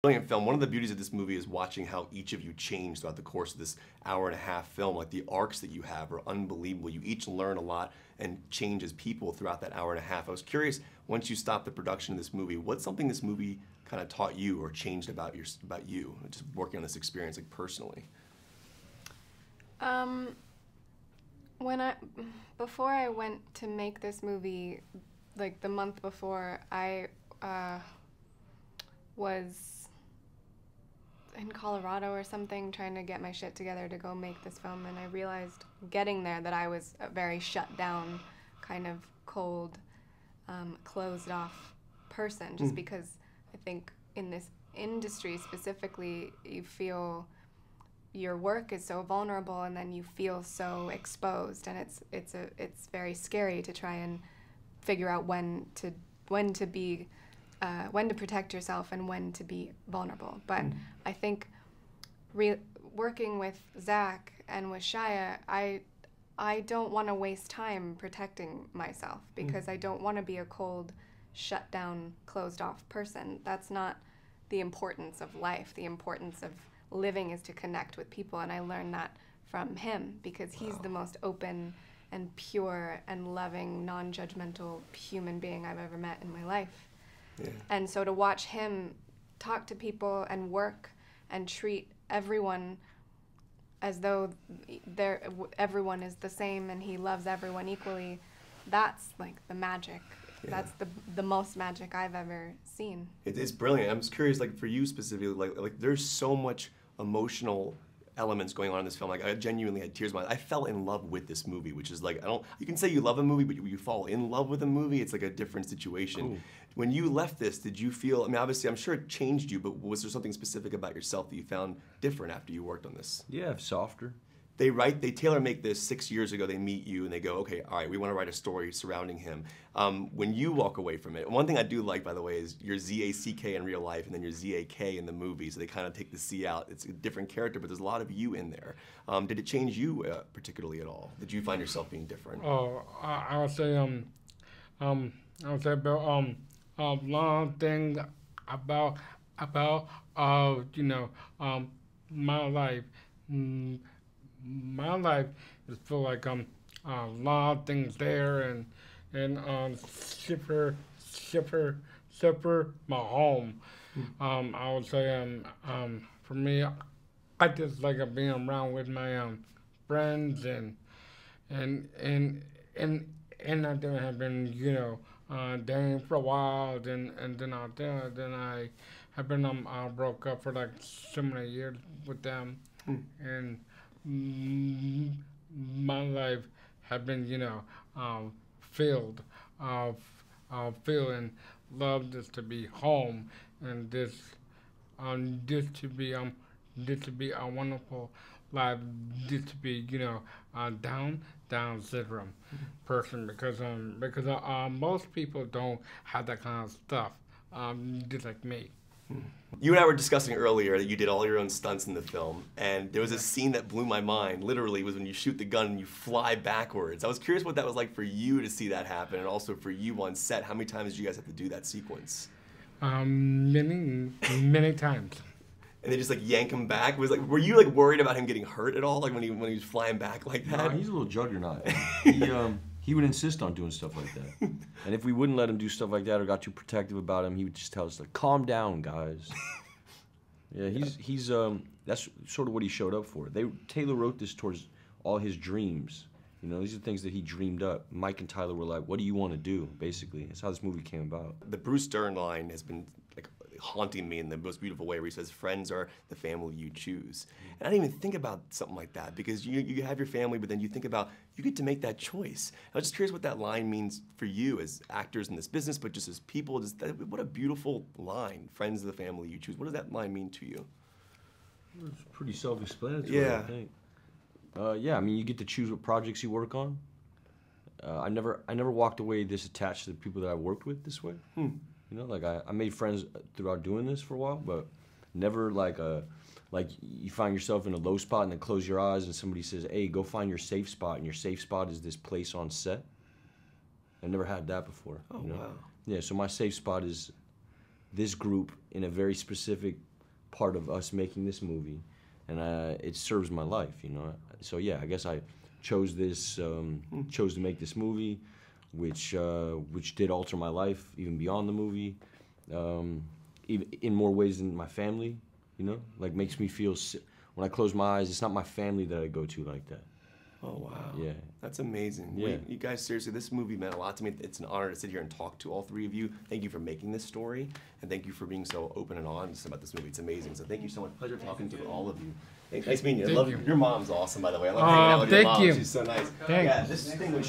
Brilliant film. One of the beauties of this movie is watching how each of you change throughout the course of this hour-and-a-half film. Like, the arcs that you have are unbelievable. You each learn a lot and change as people throughout that hour-and-a-half. I was curious, once you stopped the production of this movie, what's something this movie kind of taught you or changed about you, just working on this experience, like, personally? Before I went to make this movie, like the month before, I was in Colorado or something trying to get my shit together to go make this film, and I realized getting there that I was a very shut down, kind of cold, closed off person, just because I think in this industry specifically, you feel your work is so vulnerable, and then you feel so exposed, and it's very scary to try and figure out when to protect yourself and when to be vulnerable. But I think working with Zack and with Shia, I don't want to waste time protecting myself, because I don't want to be a cold, shut down, closed off person. That's not the importance of life. The importance of living is to connect with people, and I learned that from him, because he's the most open and pure and loving, non-judgmental human being I've ever met in my life. Yeah. And so to watch him talk to people and work and treat everyone as though everyone is the same and he loves everyone equally, that's like the magic. Yeah. That's the most magic I've ever seen. It is brilliant. I'm just curious, like, for you specifically, like there's so much emotional elements going on in this film. Like, I genuinely had tears in my eyes. I fell in love with this movie, which is like, you can say you love a movie, but you fall in love with a movie, it's like a different situation. Cool. When you left this, did you feel, I mean, obviously, I'm sure it changed you, but was there something specific about yourself that you found different after you worked on this? Yeah, softer. They tailor make this 6 years ago. They meet you and they go, okay, all right, we want to write a story surrounding him. When you walk away from it, one thing I do like, by the way, is your Z-A-C-K in real life and then your Z-A-K in the movie. So they kind of take the C out. It's a different character, but there's a lot of you in there. Did it change you particularly at all? Did you find yourself being different? I would say about long things about you know, my life. My life is feel like a lot of things there, and super my home. I would say for me, I just like being around with my friends and I didn't have been, you know, dating for a while, then I have been broke up for like so many years with them, and my life had been, you know, filled of feeling love, just to be home, and this to be a wonderful life, just to be, you know, down syndrome person, because most people don't have that kind of stuff, just like me. You and I were discussing earlier that you did all your own stunts in the film, and there was a scene that blew my mind, literally, was when you shoot the gun and you fly backwards. I was curious what that was like for you to see that happen, and also for you on set. How many times did you guys have to do that sequence? Many times. And they just like yank him back? Were you like worried about him getting hurt at all, like when he was flying back like that? Nah, he's a little juggernaut. He would insist on doing stuff like that. And if we wouldn't let him do stuff like that or got too protective about him, he would just tell us, like, calm down, guys. Yeah, he's that's sort of what he showed up for. Taylor wrote this towards all his dreams. You know, these are things that he dreamed up. Mike and Tyler were like, what do you want to do, basically? That's how this movie came about. The Bruce Dern line has been like haunting me in the most beautiful way, where he says, friends are the family you choose. And I didn't even think about something like that, because you have your family, but then you think about, you get to make that choice. I was just curious what that line means for you as actors in this business, but just as people. What a beautiful line, friends are the family you choose. What does that line mean to you? It's pretty self-explanatory, yeah. I think. Yeah, I mean, you get to choose what projects you work on. I never walked away this attached to the people that I worked with this way. You know, like I made friends throughout doing this for a while, but never like you find yourself in a low spot and then close your eyes and somebody says, hey, go find your safe spot, and your safe spot is this place on set. I never had that before. Oh, you know? Wow. Yeah, so my safe spot is this group in a very specific part of us making this movie, and it serves my life, you know. So yeah, I guess I chose this, chose to make this movie, which did alter my life even beyond the movie, even in more ways than my family, you know. Like makes me feel when I close my eyes, it's not my family that I go to like that. Oh, wow. Yeah. That's amazing. Yeah. You guys, seriously, this movie meant a lot to me. It's an honor to sit here and talk to all three of you. Thank you for making this story, and thank you for being so open and honest about this movie. It's amazing. So thank you so much. Pleasure talking to all of you. Hey, nice meeting you. Thank you. Your mom's awesome, by the way. I love hanging out with your thank mom. you. She's so nice. Thank yeah, this thing was